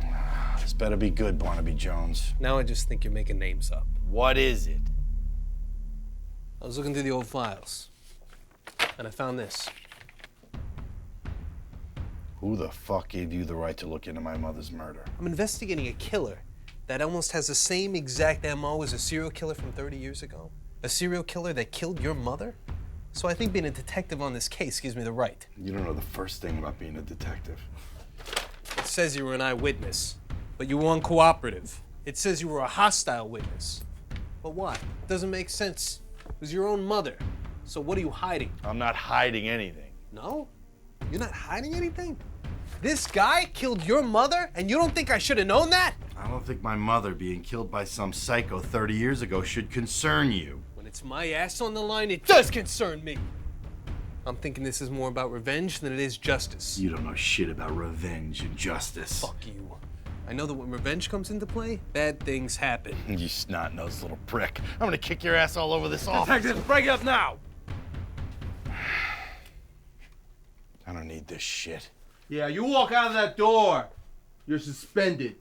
This better be good, Barnaby Jones. Now I just think you're making names up. What is it? I was looking through the old files, and I found this. Who the fuck gave you the right to look into my mother's murder? I'm investigating a killer that almost has the same exact MO as a serial killer from 30 years ago. A serial killer that killed your mother? So I think being a detective on this case gives me the right. You don't know the first thing about being a detective. It says you were an eyewitness, but you were uncooperative. It says you were a hostile witness. But why? It doesn't make sense. It was your own mother. So what are you hiding? I'm not hiding anything. No? You're not hiding anything? This guy killed your mother, and you don't think I should have known that? I don't think my mother being killed by some psycho 30 years ago should concern you. When it's my ass on the line, it does concern me. I'm thinking this is more about revenge than it is justice. You don't know shit about revenge and justice. Fuck you. I know that when revenge comes into play, bad things happen. You snot-nosed little prick. I'm gonna kick your ass all over this office. Detective, break it up now! I don't need this shit. Yeah, you walk out of that door. You're suspended.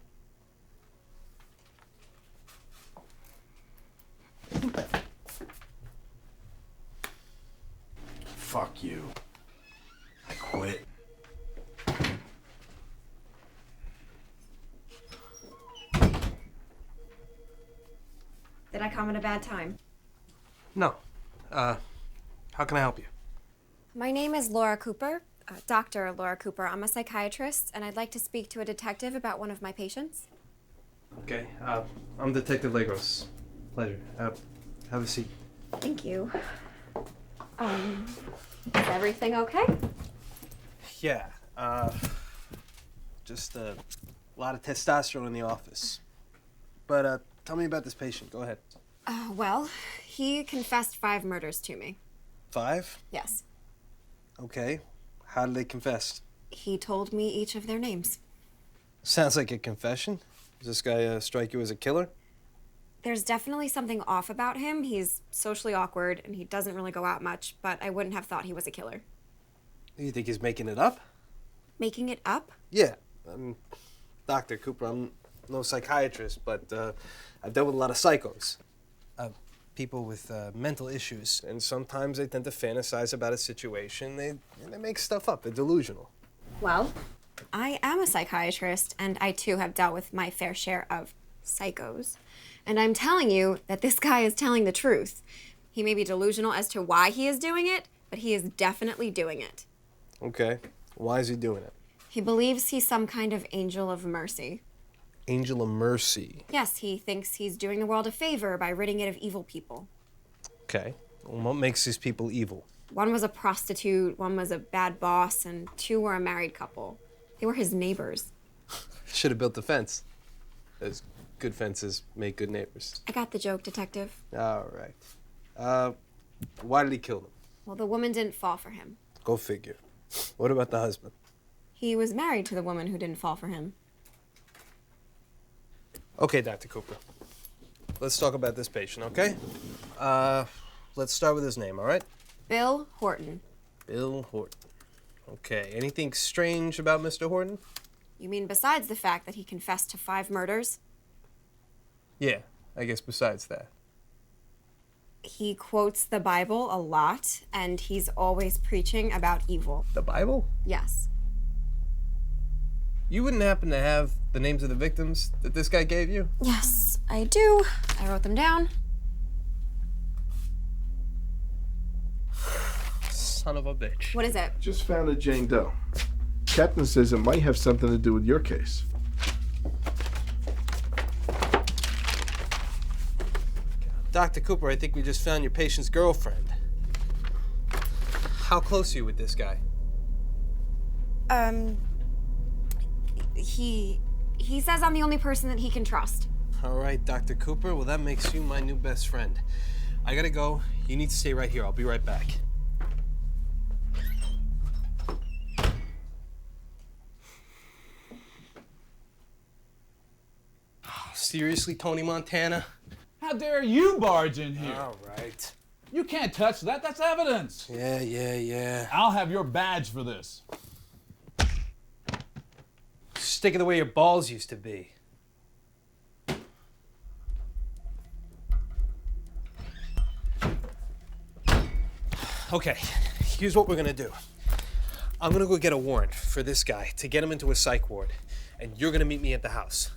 Fuck you. I quit. Did I come at a bad time? No. How can I help you? My name is Laura Cooper, Dr. Laura Cooper. I'm a psychiatrist, and I'd like to speak to a detective about one of my patients. Okay. I'm Detective Legros. Pleasure. Have a seat. Thank you. Is everything okay? Yeah. Just a lot of testosterone in the office. But tell me about this patient. Go ahead. Well, he confessed 5 murders to me. 5? Yes. Okay. How did they confess? He told me each of their names. Sounds like a confession. Does this guy strike you as a killer? There's definitely something off about him. He's socially awkward, and he doesn't really go out much, but I wouldn't have thought he was a killer. You think he's making it up? Making it up? Yeah. Dr. Cooper, I'm no psychiatrist, but I've dealt with a lot of psychos. People with mental issues, and sometimes they tend to fantasize about a situation. They make stuff up. They're delusional. Well, I am a psychiatrist, and I too have dealt with my fair share of psychos. And I'm telling you that this guy is telling the truth. He may be delusional as to why he is doing it, but he is definitely doing it. Okay. Why is he doing it? He believes he's some kind of angel of mercy. Angel of mercy. Yes, he thinks he's doing the world a favor by ridding it of evil people. Okay. Well, what makes these people evil? One was a prostitute, one was a bad boss, and 2 were a married couple. They were his neighbors. Should have built the fence. As good fences make good neighbors. I got the joke, detective. All right. Why did he kill them? Well, the woman didn't fall for him. Go figure. What about the husband? He was married to the woman who didn't fall for him. Okay, Dr. Cooper. Let's talk about this patient, okay? Let's start with his name, all right? Bill Horton. Bill Horton. Okay, anything strange about Mr. Horton? You mean besides the fact that he confessed to 5 murders? Yeah, I guess besides that. He quotes the Bible a lot, and he's always preaching about evil. The Bible? Yes. You wouldn't happen to have the names of the victims that this guy gave you? Yes, I do. I wrote them down. Son of a bitch. What is it? Just found a Jane Doe. Captain says it might have something to do with your case. Dr. Cooper, I think we just found your patient's girlfriend. How close are you with this guy? He says I'm the only person that he can trust. All right, Dr. Cooper. Well, that makes you my new best friend. I gotta go. You need to stay right here. I'll be right back. Seriously, Tony Montana? How dare you barge in here? All right. You can't touch that. That's evidence. Yeah. I'll have your badge for this. Stick it the way your balls used to be. Okay, here's what we're gonna do. I'm gonna go get a warrant for this guy to get him into a psych ward, and you're gonna meet me at the house.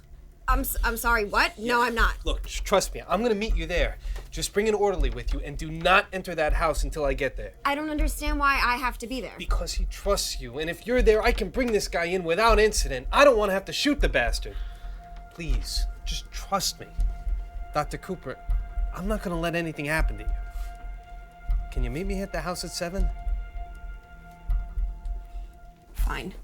I'm sorry, what? No, I'm not. Look, trust me, I'm gonna meet you there. Just bring an orderly with you and do not enter that house until I get there. I don't understand why I have to be there. Because he trusts you, and if you're there, I can bring this guy in without incident. I don't want to have to shoot the bastard. Please, just trust me. Dr. Cooper, I'm not gonna let anything happen to you. Can you meet me at the house at 7? Fine.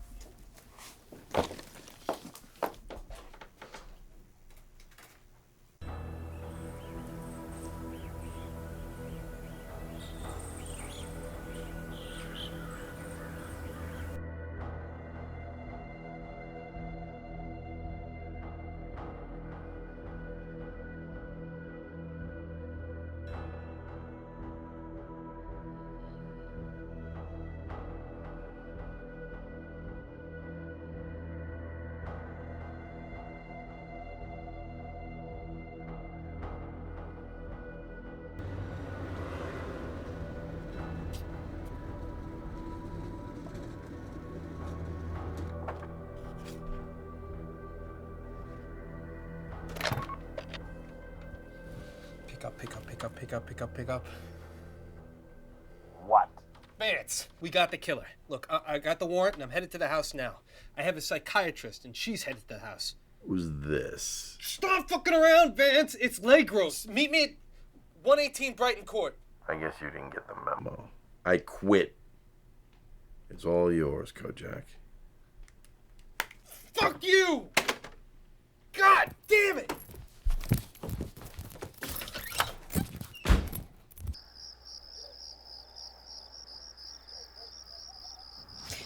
Pick up. What? Vance, we got the killer. Look, I got the warrant and I'm headed to the house now. I have a psychiatrist and she's headed to the house. Who's this? Stop fucking around, Vance. It's Legros. Meet me at 118 Brighton Court. I guess you didn't get the memo. I quit. It's all yours, Kojak. Fuck you! God damn it!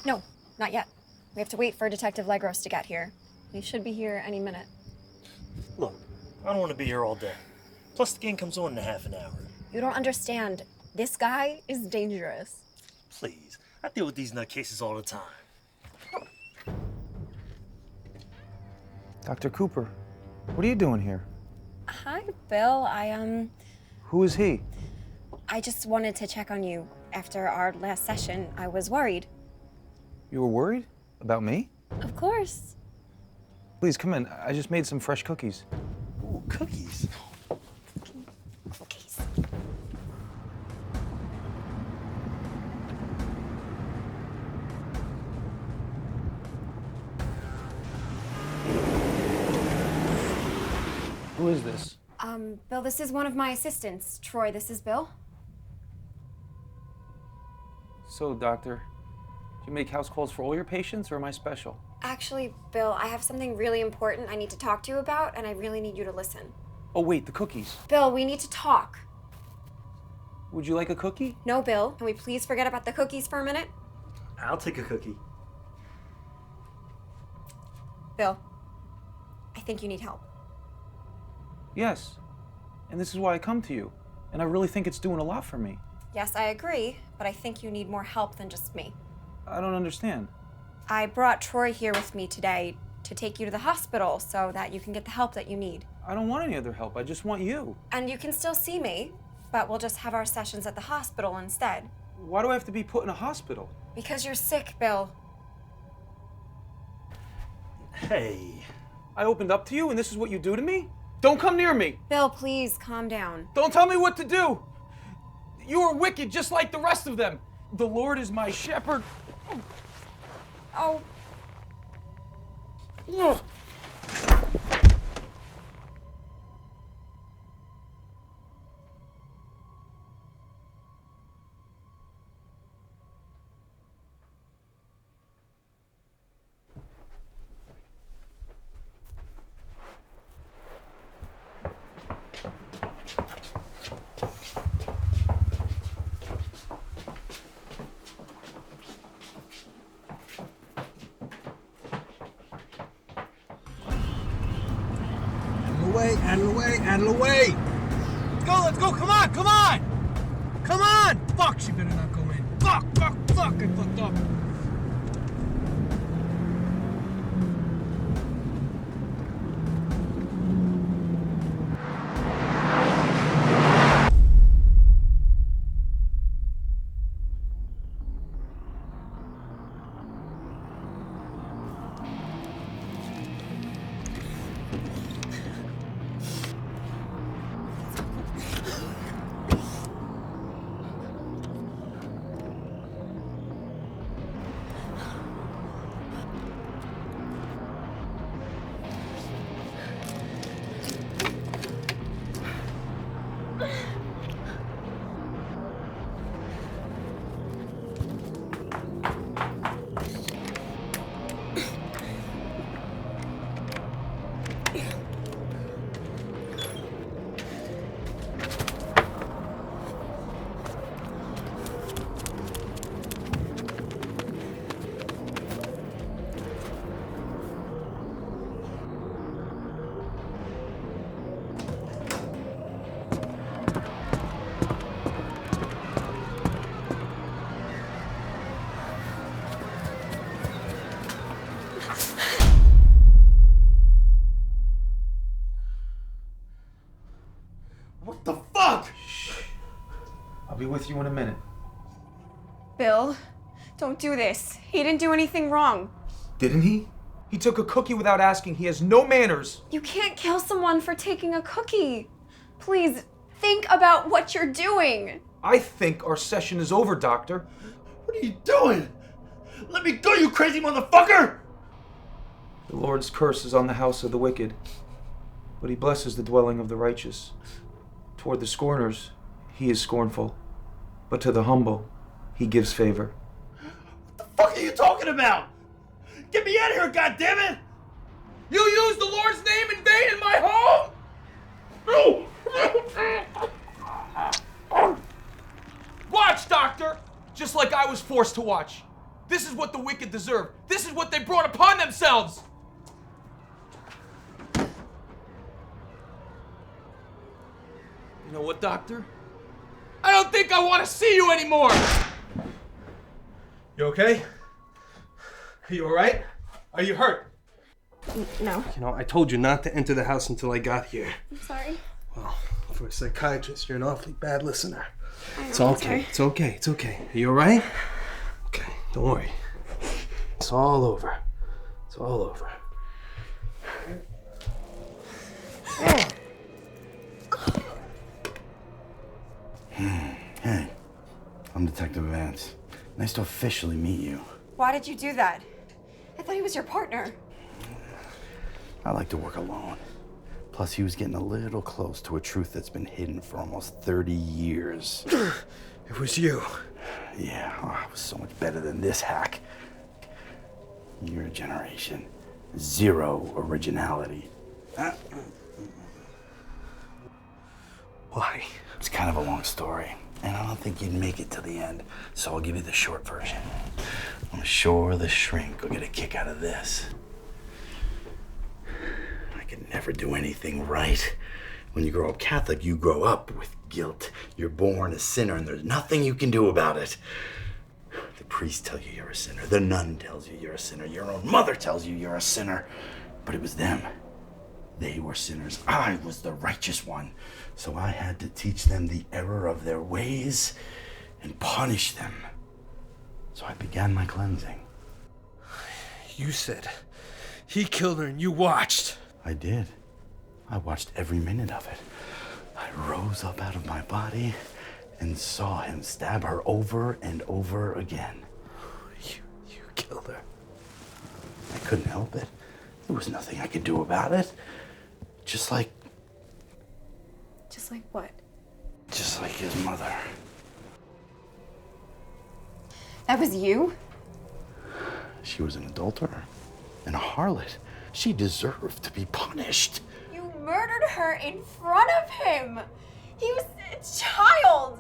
No, not yet. We have to wait for Detective Legros to get here. He should be here any minute. Look, I don't want to be here all day. Plus, the game comes on in a half an hour. You don't understand. This guy is dangerous. Please, I deal with these nutcases all the time. Dr. Cooper, what are you doing here? Hi, Bill. Who is he? I just wanted to check on you. After our last session, I was worried. You were worried? About me? Of course. Please, come in. I just made some fresh cookies. Ooh, cookies. Cookies. Who is this? Bill, this is one of my assistants. Troy, this is Bill. So, doctor, do you make house calls for all your patients, or am I special? Actually, Bill, I have something really important I need to talk to you about, and I really need you to listen. Oh, wait, the cookies. Bill, we need to talk. Would you like a cookie? No, Bill. Can we please forget about the cookies for a minute? I'll take a cookie. Bill, I think you need help. Yes. And this is why I come to you. And I really think it's doing a lot for me. Yes, I agree, but I think you need more help than just me. I don't understand. I brought Troy here with me today to take you to the hospital so that you can get the help that you need. I don't want any other help. I just want you. And you can still see me, but we'll just have our sessions at the hospital instead. Why do I have to be put in a hospital? Because you're sick, Bill. Hey. I opened up to you and this is what you do to me? Don't come near me! Bill, please calm down. Don't tell me what to do! You are wicked just like the rest of them. The Lord is my shepherd. Oh. Ugh. Out of the way! Let's go, come on! Come on! Fuck, she better not go in. Fuck, I fucked up. What the fuck? Shh. I'll be with you in a minute. Bill, don't do this. He didn't do anything wrong. Didn't he? He took a cookie without asking. He has no manners. You can't kill someone for taking a cookie. Please, Think about what you're doing. I think our session is over, Doctor. What are you doing? Let me go, you crazy motherfucker! The Lord's curse is on the house of the wicked, but he blesses the dwelling of the righteous. Toward the scorners, he is scornful, but to the humble, he gives favor. What the fuck are you talking about? Get me out of here, goddammit! You used the Lord's name in vain in my home? Watch, Doctor! Just like I was forced to watch. This is what the wicked deserve. This is what they brought upon themselves. You know what, Doctor? I don't think I want to see you anymore! You okay? Are you alright? Are you hurt? No. You know, I told you not to enter the house until I got here. I'm sorry. Well, for a psychiatrist, you're an awfully bad listener. It's I'm okay. sorry. It's okay. It's okay. Are you alright? Okay, don't worry. It's all over. It's all over. Hey, I'm Detective Vance. Nice to officially meet you. Why did you do that? I thought he was your partner. I like to work alone. Plus, he was getting a little close to a truth that's been hidden for almost 30 years. It was you. Yeah, I was so much better than this hack. Your generation. Zero originality. Why? It's kind of a long story, and I don't think you'd make it to the end, so I'll give you the short version. I'm sure the shrink will get a kick out of this. I could never do anything right. When you grow up Catholic, you grow up with guilt. You're born a sinner, and there's nothing you can do about it. The priest tells you you're a sinner. The nun tells you you're a sinner. Your own mother tells you you're a sinner. But it was them. They were sinners. I was the righteous one. So I had to teach them the error of their ways and punish them. So I began my cleansing. You said he killed her and you watched. I did. I watched every minute of it. I rose up out of my body and saw him stab her over and over again. You killed her. I couldn't help it. There was nothing I could do about it. Just like what? Just like his mother. That was you? She was an adulterer and a harlot. She deserved to be punished. You murdered her in front of him. He was a child.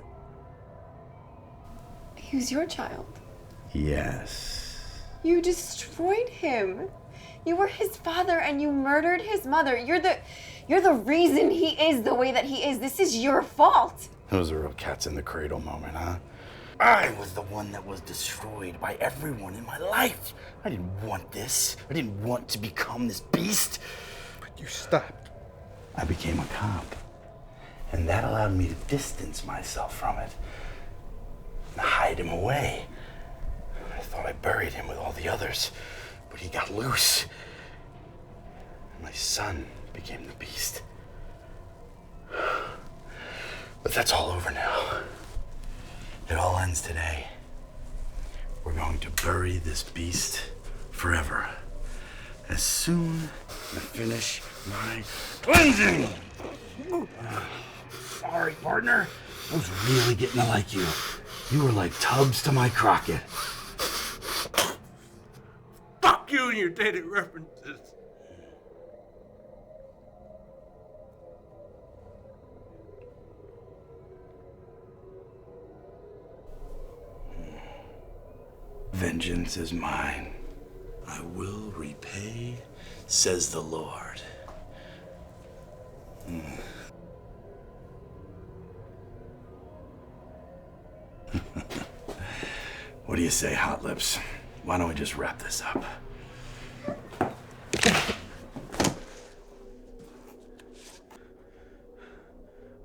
He was your child. Yes. You destroyed him. You were his father and you murdered his mother. You're the reason he is the way that he is. This is your fault. It was a real cat's in the cradle moment, huh? I was the one that was destroyed by everyone in my life. I didn't want this. I didn't want to become this beast. But you stopped. I became a cop. And that allowed me to distance myself from it. And hide him away. I thought I buried him with all the others. But he got loose. And my son became the beast. But that's all over now. It all ends today. We're going to bury this beast forever. As soon as I finish my cleansing. Sorry, partner. I was really getting to like you. You were like Tubbs to my Crockett. Fuck you and your dated references. Vengeance is mine. I will repay, says the Lord. What do you say, Hot Lips? Why don't we just wrap this up?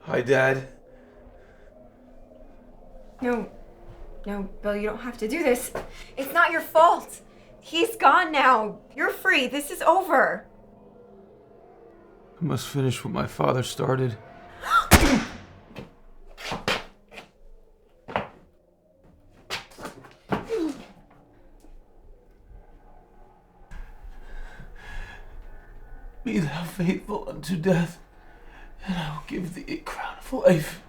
Hi, Dad. No, Bill, you don't have to do this. It's not your fault. He's gone now. You're free. This is over. I must finish what my father started. Be thou faithful unto death, and I will give thee a crown of life.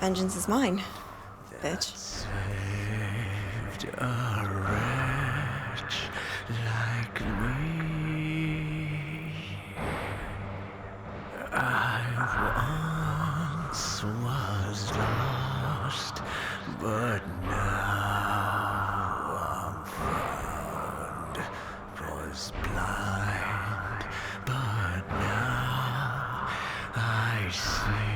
Vengeance is mine, bitch. Saved a wretch like me. I once was lost, but now I'm found. Was blind, but now I see.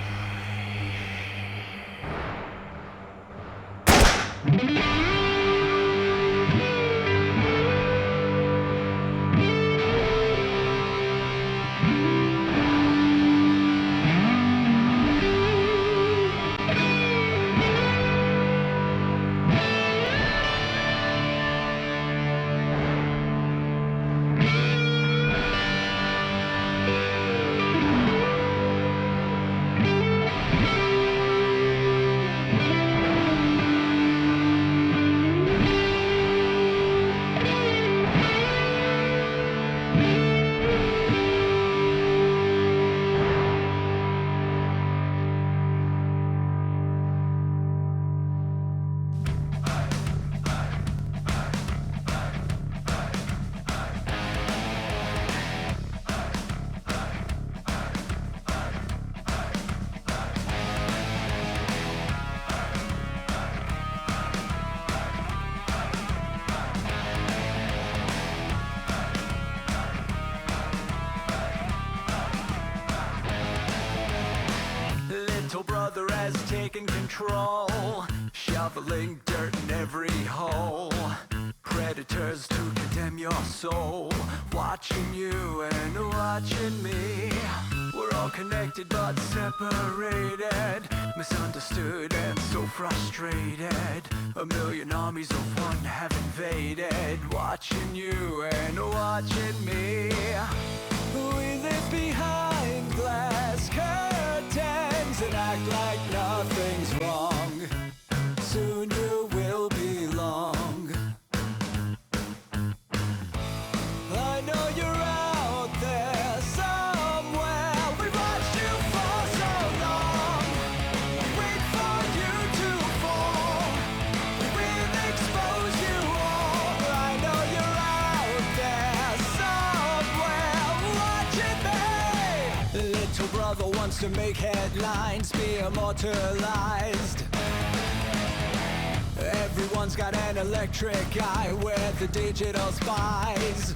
Little brother has taken control, shoveling dirt in every hole. Predators to condemn your soul, watching you and watching me. We're all connected but separated, misunderstood and so frustrated. A million armies of one have invaded, watching you and watching me. We live behind glass curtains and act like nothing's wrong. Soon you will belong. I know you're out there somewhere. We've watched you for so long. Wait for you to fall. We'll expose you all. I know you're out there somewhere. Watching me. Little brother wants to make headlines, be immortalized. Everyone's got an electric eye with the digital spies.